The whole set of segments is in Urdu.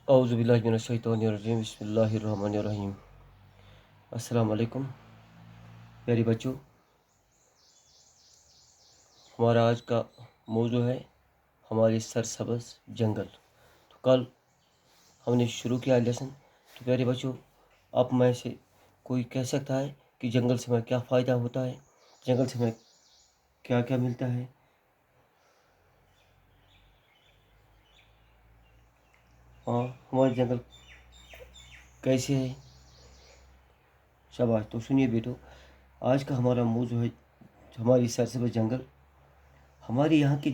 اعوذ باللہ من الشیطان الرجیم بسم اللہ الرحمن الرحیم۔ السلام علیکم پیاری بچوں، ہمارا آج کا موضوع ہے ہماری سرسبز جنگل۔ تو کل ہم نے شروع کیا لیسن۔ تو پیارے بچوں، آپ میں سے کوئی کہہ سکتا ہے کہ جنگل سے ہمیں کیا فائدہ ہوتا ہے، جنگل سے ہمیں کیا کیا ملتا ہے؟ ہاں، ہمارے جنگل کیسے ہے؟ شاباش، تو سنیے بیٹو، آج کا ہمارا موضوع ہے ہماری سرسبز جنگل۔ ہمارے یہاں کے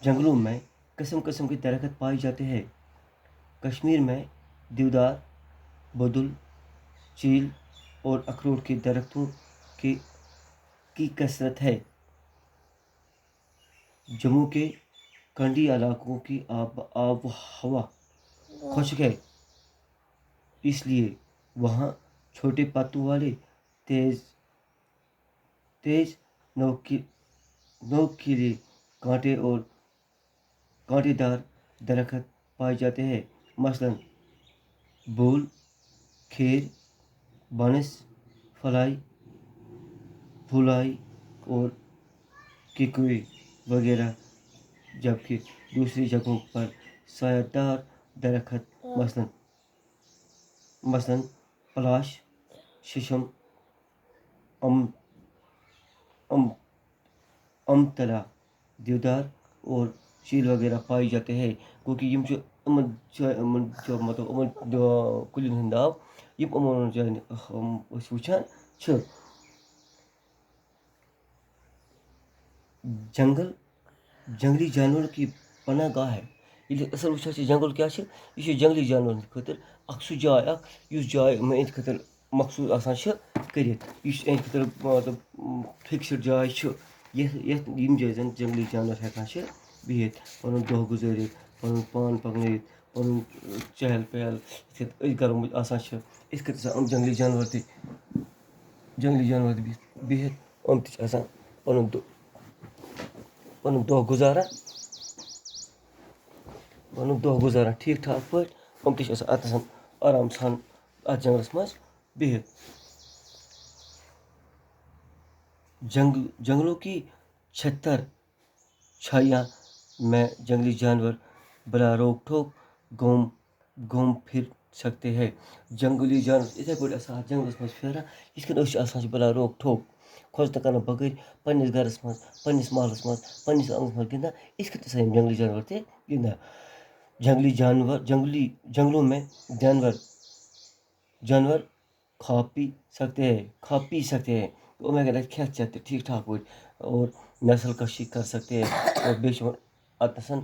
جنگلوں میں قسم قسم کے درخت پائے جاتے ہیں۔ کشمیر میں دیودار، بدل، چیل اور اخروٹ کے درختوں کی کثرت ہے۔ جموں کے کنڈی علاقوں کی آب و ہوا خشک ہے، اس لیے وہاں چھوٹے پتوں والے تیز نوکیلے کانٹے دار درخت پائے جاتے ہیں، مثلاً بول، کھیر، بانس، پھولائی اور کیکوی وغیرہ، جبکہ دوسری جگہوں پر سایہ دار درخت مثلاً پلاش، ششم، امتلا، دیودار اور چیل وغیرہ پائے جاتے ہیں، کیونکہ یم کلین ہند ناو یم جائن وچھان چھ۔ جنگلی جانوروں کی پناہ گاہ ہے۔ یہ اصل وچھان جنگل کیا یہ جنگلی جانورن خاطر اخ سہ جائے اس جائے اند خاطر مخصوص آسان کرت، اس اند خاطر مطلب فکسڈ جائے یتھ یم جائے زن جنگلی جانور ہیکان بہت، پنن دہ گزارت، پنن پان پکنٲیِتھ، پنن چہل پہل یتھ أسۍ گرو مٔنٛزۍ آسان یِتھ کٔنۍ ہسا یِم جنگلی جانور تہِ بِہِتھ یِم تہِ چھِ آسان پنُن دۄہ گُزاران ٹھیٖک ٹھاک پٲٹھۍ۔ یِم تہِ چھِ آسان اَتنَس آرام سان اَتھ جنگلَس منٛز بِہِتھ۔ جنگلوں کی چھتر چھایاں میں جنگلی جانور بلا روک ٹوک گھوم پھر سکتے ہیں۔ جنگلی جانور اِتھے پٲٹھۍ آسان اَتھ جنگلَس منٛز پھیران یِتھ کٔنۍ أسۍ چھِ آسان بلا روک ٹوک، کھوژنہٕ کرنہٕ بغٲر پنٛنِس گرَس منٛز، پنٛنِس محلَس منٛز، پنٛنِس آنٛگنَس منٛز گِنٛدان، یِتھ کٔنۍ ہسا یِم جنگلی جانور تہِ گِنٛدان۔ جنگلوں میں جانور کھا پی سکتے ہیں، تو اگر کھیت چیت ٹھیک ٹھاک پٲٹھۍ اور نسل کشی کر سکتے ہیں، اور بیٚیہِ چھِ یِمن اتنَسن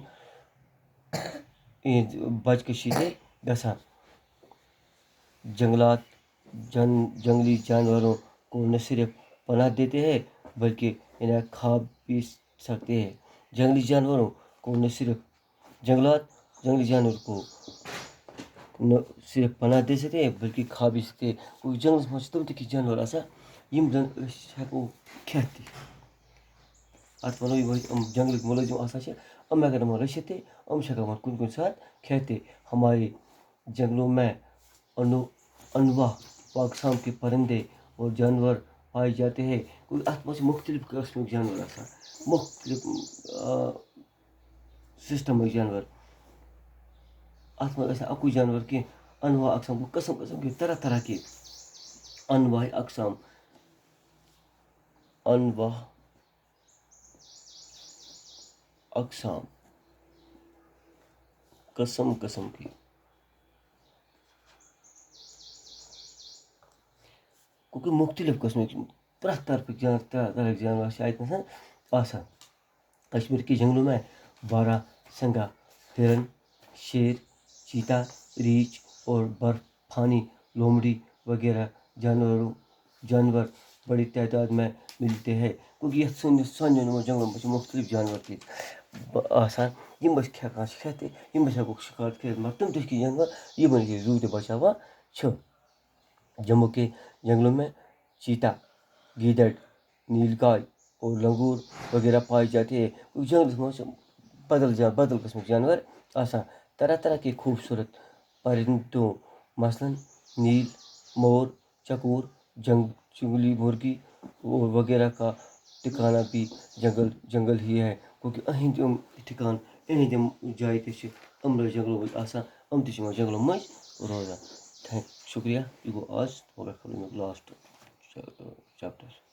یِہنٛز بچہٕ کشی تہِ گژھان۔ جنگلی جانوروں کو نہ صرف پناہ دیتے ہیں بلکہ انہیں کھا بھی سکتے ہیں۔ جنگلی جانوروں کو جنگلی جانور کو نہ صرف پناہ دے سکتے ہیں بلکہ کھا بھی سکتے ہیں، کیونکہ جنگلس منٛز چھِ تِم تہِ کینٛہہ جانور آسان یِم زن أسۍ ہٮ۪کو کھٮ۪تھ تہِ۔ اتھ وَنو یِم جنگلٕکۍ مُلٲزِم آسان چھِ، یِم ہٮ۪کن یِمن رٔچھِتھ تہِ، یِم چھِ ہٮ۪کان یِمن کُنہِ ساتہٕ کھٮ۪تھ تہِ۔ ہمارے جنگلوں میں انواع و اقسام کے پرندے اور جانور پائے جاتے ہیں، کیونکہ اتھ منٛز چھِ مختلف قٕسمٕکۍ جانور آسان، مختلف سسٹمٕکۍ جانور۔ اتھ منٛز آسہِ نہٕ اکُے جانور کینٛہہ، انواع اقسام قٕسم قٕسم کے طرح طرح کے انواع اقسام قسم قسم کی کیونکہ مختلف قسمٕکۍ پرٛٮ۪تھ طرفٕکۍ طرح جانور چھِ اتنَس آسان۔ کشمیر کے جنگلوں میں بارہ سنگا، ہرن، شیر، چیتا، ریچھ اور برف پھانی لومڑی وغیرہ جانور بڑی تعداد میں ملتے ہیں، کیونکہ یتھ سانٮ۪ن جنگلن منٛز چھِ مختلف جانور تہِ آسان یِم أسۍ ہٮ۪کان چھِ کھٮ۪تھ تہِ، یِم أسۍ ہٮ۪کوکھ شِکار تہِ کٔرِتھ، مگر تِم تہِ چھِ کینٛہہ جانور یِم أسۍ زوٗ تہِ بچاوان چھِ۔ جموں کے جنگلوں میں چیتا، گیدڑ، نیل گائے اور لنگور وغیرہ پائے جاتے ہیں۔ جنگلس منٛز چھِ بدل قٕسمٕکۍ جانور آسان، طرح طرح کے خوبصورت پرندوں مثلاً نیل، مور، چکور، جنگلی مرغی وغیرہ کا ٹھکانہ بھی جنگل ہی ہے، کیونکہ اہنٛدۍ یِم ٹھِکان اہنٛدۍ یِم جایہِ تہِ چھِ أمرے جنگلو منٛز آسان، یِم تہِ چھِ یِمن جنگلو منٛز روزان. شُکریہ، یہِ گوٚو آز، وۄنۍ کَرو اَمیُک لاسٹ چیپٹر.